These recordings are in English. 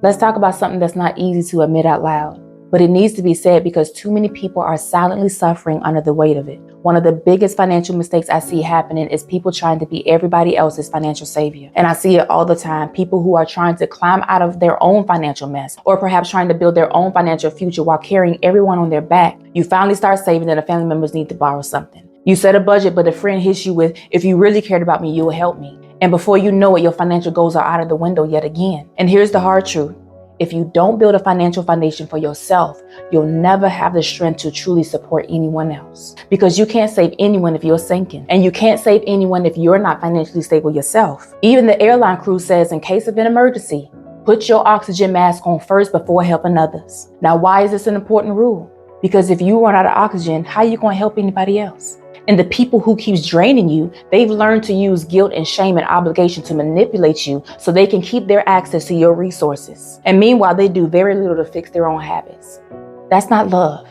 Let's talk about something that's not easy to admit out loud, but it needs to be said because too many people are silently suffering under the weight of it. One of the biggest financial mistakes I see happening is people trying to be everybody else's financial savior. And I see it all the time. People who are trying to climb out of their own financial mess, or perhaps trying to build their own financial future while carrying everyone on their back. You finally start saving that a family members need to borrow something. You set a budget, but a friend hits you with, if you really cared about me, you would help me. And before you know it, your financial goals are out of the window yet again. And here's the hard truth. If you don't build a financial foundation for yourself, you'll never have the strength to truly support anyone else. Because you can't save anyone if you're sinking. And you can't save anyone if you're not financially stable yourself. Even the airline crew says, in case of an emergency, put your oxygen mask on first before helping others. Now, why is this an important rule? Because if you run out of oxygen, how are you going to help anybody else? And the people who keeps draining you, they've learned to use guilt and shame and obligation to manipulate you so they can keep their access to your resources. And meanwhile, they do very little to fix their own habits. That's not love.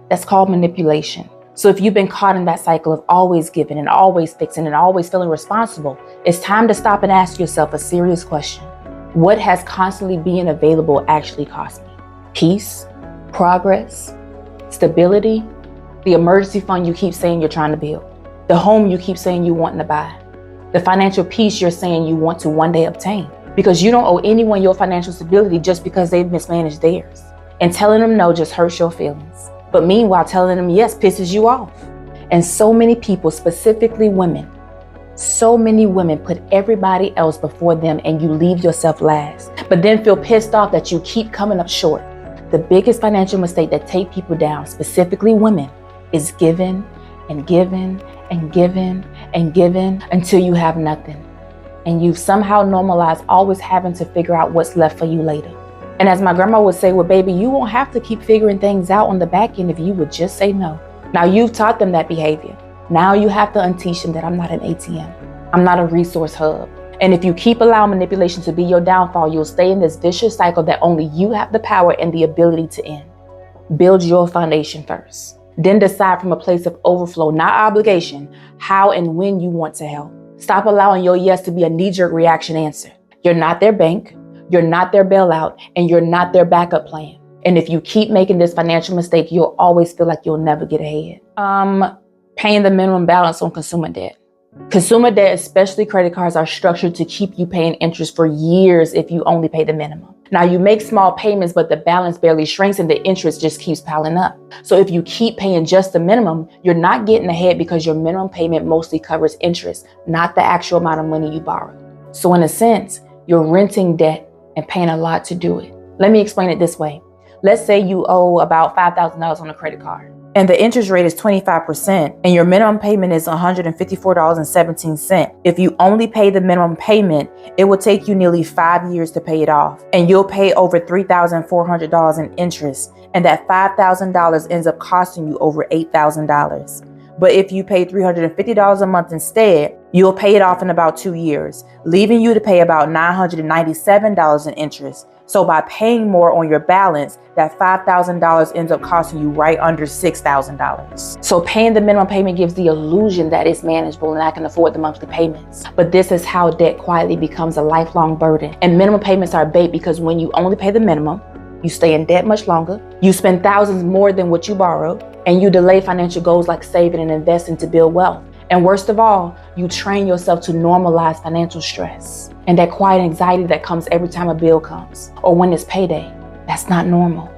That's called manipulation. So if you've been caught in that cycle of always giving and always fixing and always feeling responsible, it's time to stop and ask yourself a serious question. What has constantly being available actually cost me? Peace? Progress? Stability? The emergency fund you keep saying you're trying to build, the home you keep saying you want to buy, the financial peace you're saying you want to one day obtain. Because you don't owe anyone your financial stability just because they've mismanaged theirs. And telling them no just hurts your feelings. But meanwhile, telling them yes pisses you off. And so many people, specifically women, so many women put everybody else before them and you leave yourself last, but then feel pissed off that you keep coming up short. The biggest financial mistake that take people down, specifically women, is giving and giving and giving and giving until you have nothing. And you've somehow normalized always having to figure out what's left for you later. And as my grandma would say, well, baby, you won't have to keep figuring things out on the back end if you would just say no. Now you've taught them that behavior. Now you have to unteach them that I'm not an ATM. I'm not a resource hub. And if you keep allowing manipulation to be your downfall, you'll stay in this vicious cycle that only you have the power and the ability to end. Build your foundation first. Then decide from a place of overflow, not obligation, how and when you want to help. Stop allowing your yes to be a knee-jerk reaction answer. You're not their bank, you're not their bailout, and you're not their backup plan. And if you keep making this financial mistake, you'll always feel like you'll never get ahead. Paying the minimum balance on consumer debt. Consumer debt, especially credit cards, are structured to keep you paying interest for years if you only pay the minimum. Now you make small payments, but the balance barely shrinks and the interest just keeps piling up. So if you keep paying just the minimum, you're not getting ahead because your minimum payment mostly covers interest, not the actual amount of money you borrow. So in a sense, you're renting debt and paying a lot to do it. Let me explain it this way. Let's say you owe about $5,000 on a credit card. And the interest rate is 25%, and your minimum payment is $154.17. If you only pay the minimum payment, it will take you nearly 5 years to pay it off, and you'll pay over $3,400 in interest, and that $5,000 ends up costing you over $8,000. But if you pay $350 a month instead, you'll pay it off in about 2 years, leaving you to pay about $997 in interest. So by paying more on your balance, that $5,000 ends up costing you right under $6,000. So paying the minimum payment gives the illusion that it's manageable and I can afford the monthly payments. But this is how debt quietly becomes a lifelong burden. And minimum payments are bait because when you only pay the minimum, you stay in debt much longer, you spend thousands more than what you borrowed, and you delay financial goals like saving and investing to build wealth. And worst of all, you train yourself to normalize financial stress and that quiet anxiety that comes every time a bill comes or when it's payday. That's not normal.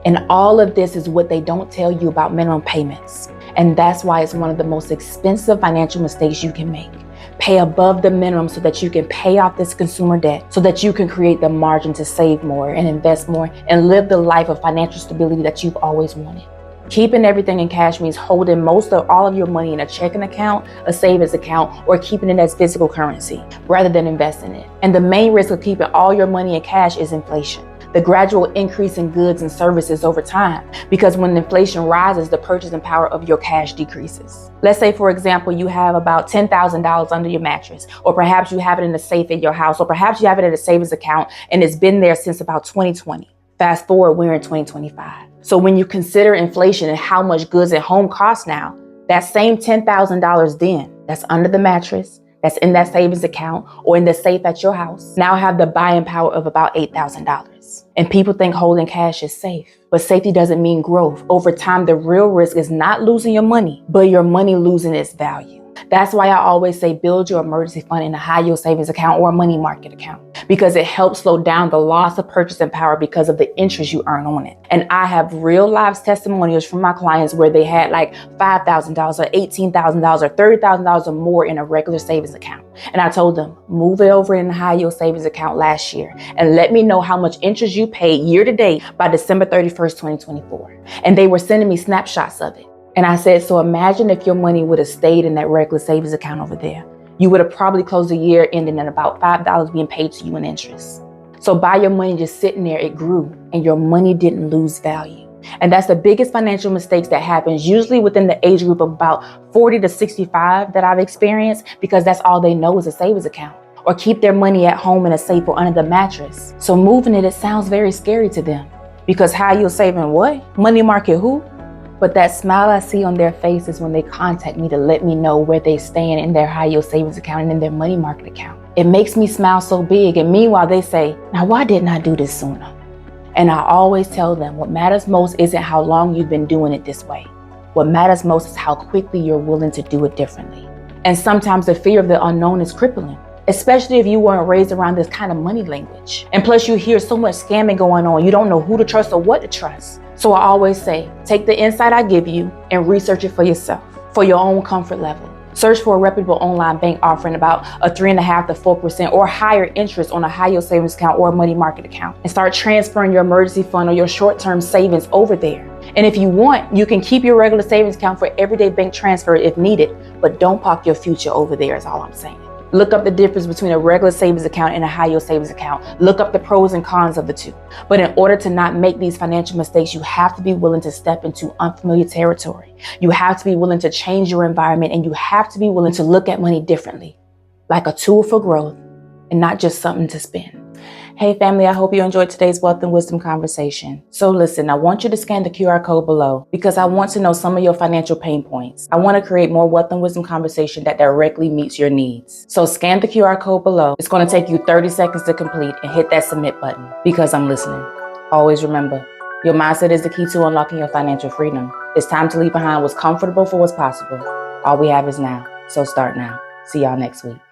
And all of this is what they don't tell you about minimum payments. And that's why it's one of the most expensive financial mistakes you can make. Pay above the minimum so that you can pay off this consumer debt, so that you can create the margin to save more and invest more and live the life of financial stability that you've always wanted. Keeping everything in cash means holding most of all of your money in a checking account, a savings account, or keeping it as physical currency rather than investing it. And the main risk of keeping all your money in cash is inflation, the gradual increase in goods and services over time. Because when inflation rises, the purchasing power of your cash decreases. Let's say, for example, you have about $10,000 under your mattress, or perhaps you have it in a safe at your house, or perhaps you have it in a savings account and it's been there since about 2020. Fast forward, we're in 2025. So when you consider inflation and how much goods at home cost now, that same $10,000 then, that's under the mattress, that's in that savings account or in the safe at your house now have the buying power of about $8,000. And people think holding cash is safe, but safety doesn't mean growth. Over time, the real risk is not losing your money, but your money losing its value. That's why I always say build your emergency fund in a high yield savings account or a money market account, because it helps slow down the loss of purchasing power because of the interest you earn on it. And I have real live testimonials from my clients where they had like $5,000 or $18,000 or $30,000 or more in a regular savings account. And I told them, move it over in a high yield savings account last year and let me know how much interest you paid year to date by December 31st, 2024. And they were sending me snapshots of it. And I said, so imagine if your money would have stayed in that regular savings account over there. You would have probably closed the year ending at about $5 being paid to you in interest. So by your money just sitting there, it grew and your money didn't lose value. And that's the biggest financial mistakes that happens usually within the age group of about 40 to 65 that I've experienced, because that's all they know is a savings account or keep their money at home in a safe or under the mattress. So moving it sounds very scary to them, because how you saving what? Money market who? But that smile I see on their faces when they contact me to let me know where they stand in their high yield savings account and in their money market account, it makes me smile so big. And meanwhile, they say, now why didn't I do this sooner? And I always tell them what matters most isn't how long you've been doing it this way. What matters most is how quickly you're willing to do it differently. And sometimes the fear of the unknown is crippling, especially if you weren't raised around this kind of money language. And plus you hear so much scamming going on, you don't know who to trust or what to trust. So I always say, take the insight I give you and research it for yourself, for your own comfort level. Search for a reputable online bank offering about a 3.5% to 4% or higher interest on a high yield savings account or a money market account, and start transferring your emergency fund or your short-term savings over there. And if you want, you can keep your regular savings account for everyday bank transfer if needed, but don't park your future over there is all I'm saying. Look up the difference between a regular savings account and a high yield savings account. Look up the pros and cons of the two. But in order to not make these financial mistakes, you have to be willing to step into unfamiliar territory. You have to be willing to change your environment, and you have to be willing to look at money differently, like a tool for growth and not just something to spend. Hey family, I hope you enjoyed today's Wealth and Wisdom conversation. So listen, I want you to scan the QR code below because I want to know some of your financial pain points. I want to create more Wealth and Wisdom conversation that directly meets your needs. So scan the QR code below. It's going to take you 30 seconds to complete, and hit that submit button because I'm listening. Always remember, your mindset is the key to unlocking your financial freedom. It's time to leave behind what's comfortable for what's possible. All we have is now. So start now. See y'all next week.